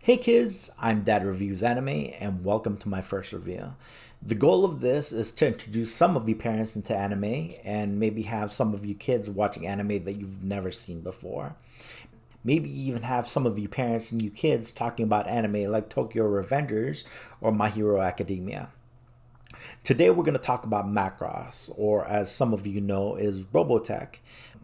Hey kids, I'm Dad Reviews Anime and welcome to my first review. The goal of this is to introduce some of you parents into anime and maybe have some of you kids watching anime that you've never seen before. Maybe even have some of you parents and you kids talking about anime like Tokyo Revengers or My Hero Academia. Today we're going to talk about Macross, or as some of you know is Robotech.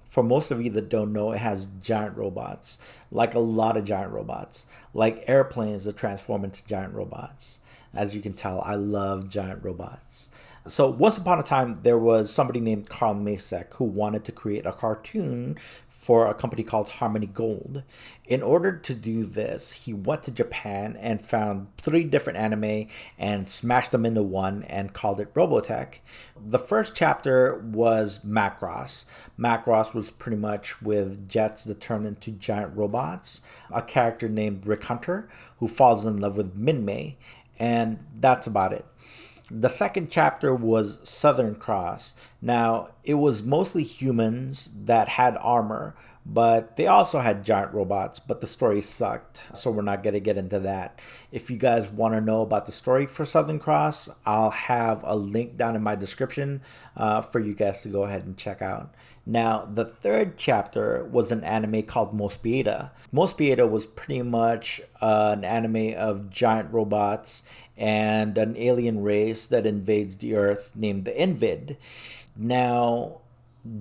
For most of you that don't know, it has giant robots, like a lot of giant robots, like airplanes that transform into giant robots. As you can tell, I love giant robots. So once upon a time, there was somebody named Carl Macek who wanted to create a cartoon for a company called Harmony Gold. In order to do this, he went to Japan and found 3 different anime and smashed them into one and called it Robotech. The first chapter was Macross. Macross was pretty much with jets that turn into giant robots, a character named Rick Hunter who falls in love with Minmay, and that's about it. The second chapter was Southern Cross. Now, it was mostly humans that had armor, but they also had giant robots, but the story sucked, so we're not going to get into that. If you guys want to know about the story for Southern Cross, I'll have a link down in my description for you guys to go ahead and check out. Now, the third chapter was an anime called Mospieta. Mospieta was pretty much an anime of giant robots and an alien race that invades the Earth named the Invid. Now,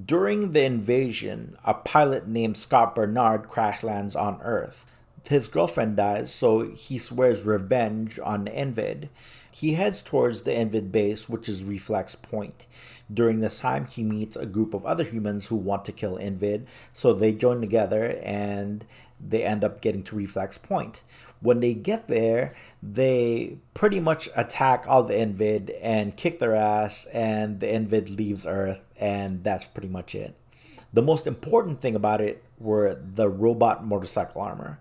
during the invasion, a pilot named Scott Bernard crash lands on Earth. His girlfriend dies, so he swears revenge on the Invid. He heads towards the Invid base, which is Reflex Point. During this time, he meets a group of other humans who want to kill Invid, so they join together and they end up getting to Reflex Point. When they get there, they pretty much attack all the Invid and kick their ass, and the Invid leaves Earth, and that's pretty much it. The most important thing about it were the robot motorcycle armor.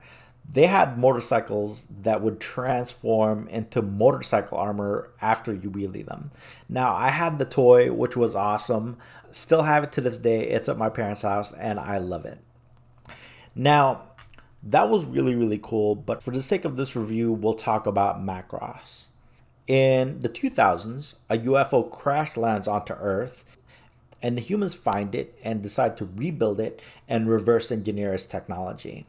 They had motorcycles that would transform into motorcycle armor after you wheelie them. Now, I had the toy, which was awesome. Still have it to this day. It's at my parents' house, and I love it. Now, that was really cool, but for the sake of this review, we'll talk about Macross. In the 2000s, a UFO crash lands onto Earth, and the humans find it and decide to rebuild it and reverse engineer its technology.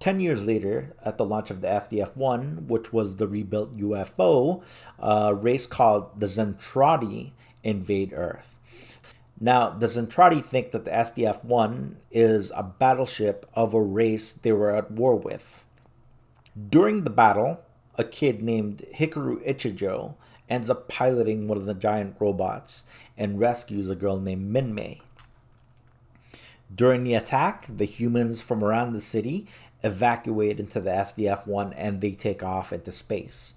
10 years later, at the launch of the SDF-1, which was the rebuilt UFO, a race called the Zentradi invade Earth. Now, the Zentradi think that the SDF-1 is a battleship of a race they were at war with. During the battle, a kid named Hikaru Ichijo ends up piloting one of the giant robots and rescues a girl named Minmay. During the attack, the humans from around the city evacuate into the SDF-1 and they take off into space.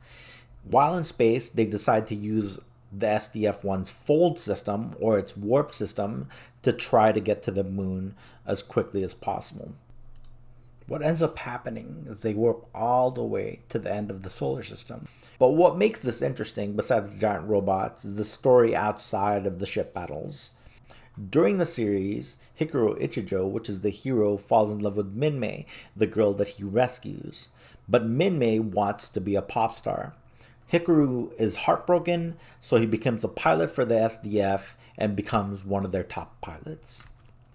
While in space, they decide to use the SDF-1's fold system, or its warp system, to try to get to the moon as quickly as possible. What ends up happening is they warp all the way to the end of the solar system. But what makes this interesting, besides the giant robots, is the story outside of the ship battles. During the series, Hikaru Ichijo, which is the hero, falls in love with Minmay, the girl that he rescues. But Minmay wants to be a pop star. Hikaru is heartbroken, so he becomes a pilot for the SDF and becomes one of their top pilots.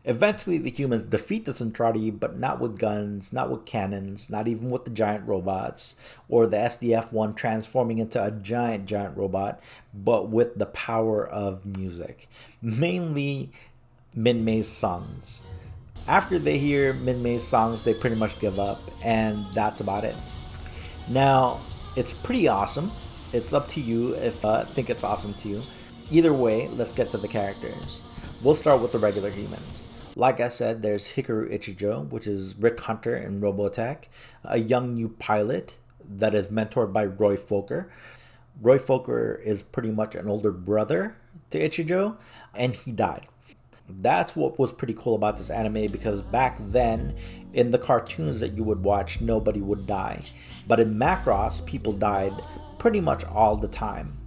Eventually, the humans defeat the Zentradi, but not with guns, not with cannons, not even with the giant robots, or the SDF-1 transforming into a giant robot, but with the power of music. Mainly Minmay's songs. After they hear Minmay's songs, they pretty much give up, and that's about it. Now, it's pretty awesome. It's up to you if I think it's awesome to you. Either way, let's get to the characters. We'll start with the regular humans. Like I said, there's Hikaru Ichijo, which is Rick Hunter in Robotech, a young new pilot that is mentored by Roy Fokker. Roy Fokker is pretty much an older brother to Ichijo, and he died. That's what was pretty cool about this anime, because back then, in the cartoons that you would watch, nobody would die. But in Macross, people died pretty much all the time.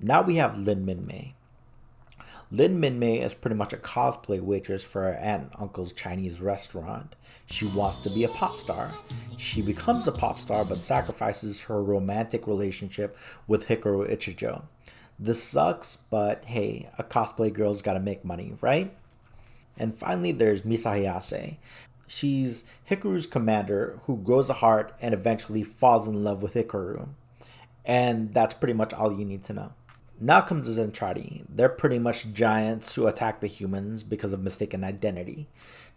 Now we have Lin Minmay. Lin Minmei is pretty much a cosplay waitress for her aunt and uncle's Chinese restaurant. She wants to be a pop star. She becomes a pop star but sacrifices her romantic relationship with Hikaru Ichijo. This sucks, but hey, a cosplay girl's gotta make money, right? And finally, there's Misa Hayase. She's Hikaru's commander who grows a heart and eventually falls in love with Hikaru. And that's pretty much all you need to know. Now comes the Zentradi. They're pretty much giants who attack the humans because of mistaken identity.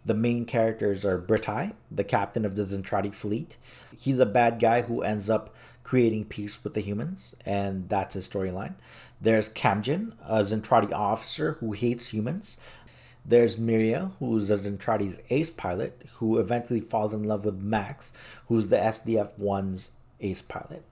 The main characters are Britai, the captain of the Zentradi fleet. He's a bad guy who ends up creating peace with the humans, and that's his storyline. There's Kamjin, a Zentradi officer who hates humans. There's Miria, who's a Zentradi's ace pilot, who eventually falls in love with Max, who's the SDF-1's ace pilot.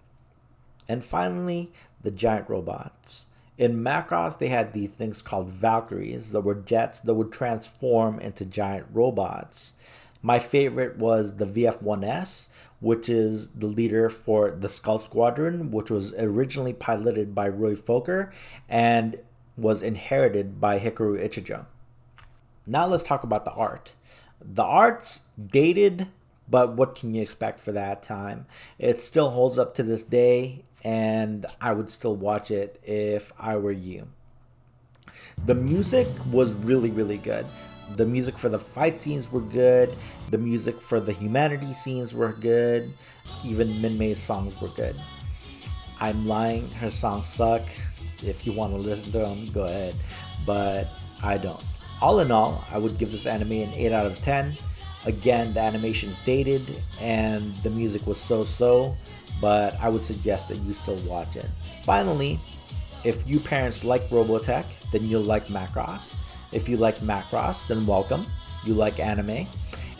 And finally, the giant robots. In Macross, they had these things called Valkyries that were jets that would transform into giant robots. My favorite was the VF-1S, which is the leader for the Skull Squadron, which was originally piloted by Roy Fokker and was inherited by Hikaru Ichijo. Now let's talk about the art. The art's dated, but what can you expect for that time? It still holds up to this day, and I would still watch it if I were you. The music was really, really good. The music for the fight scenes were good. The music for the humanity scenes were good. Even Minmei's songs were good. I'm lying, her songs suck. If you want to listen to them, go ahead. But I don't. All in all, I would give this anime an 8 out of 10. Again, the animation is dated and the music was so-so, but I would suggest that you still watch it. Finally, if you parents like Robotech, then you'll like Macross. If you like Macross, then welcome. You like anime.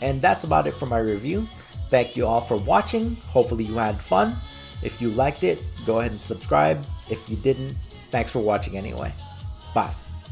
And that's about it for my review. Thank you all for watching. Hopefully you had fun. If you liked it, go ahead and subscribe. If you didn't, thanks for watching anyway. Bye.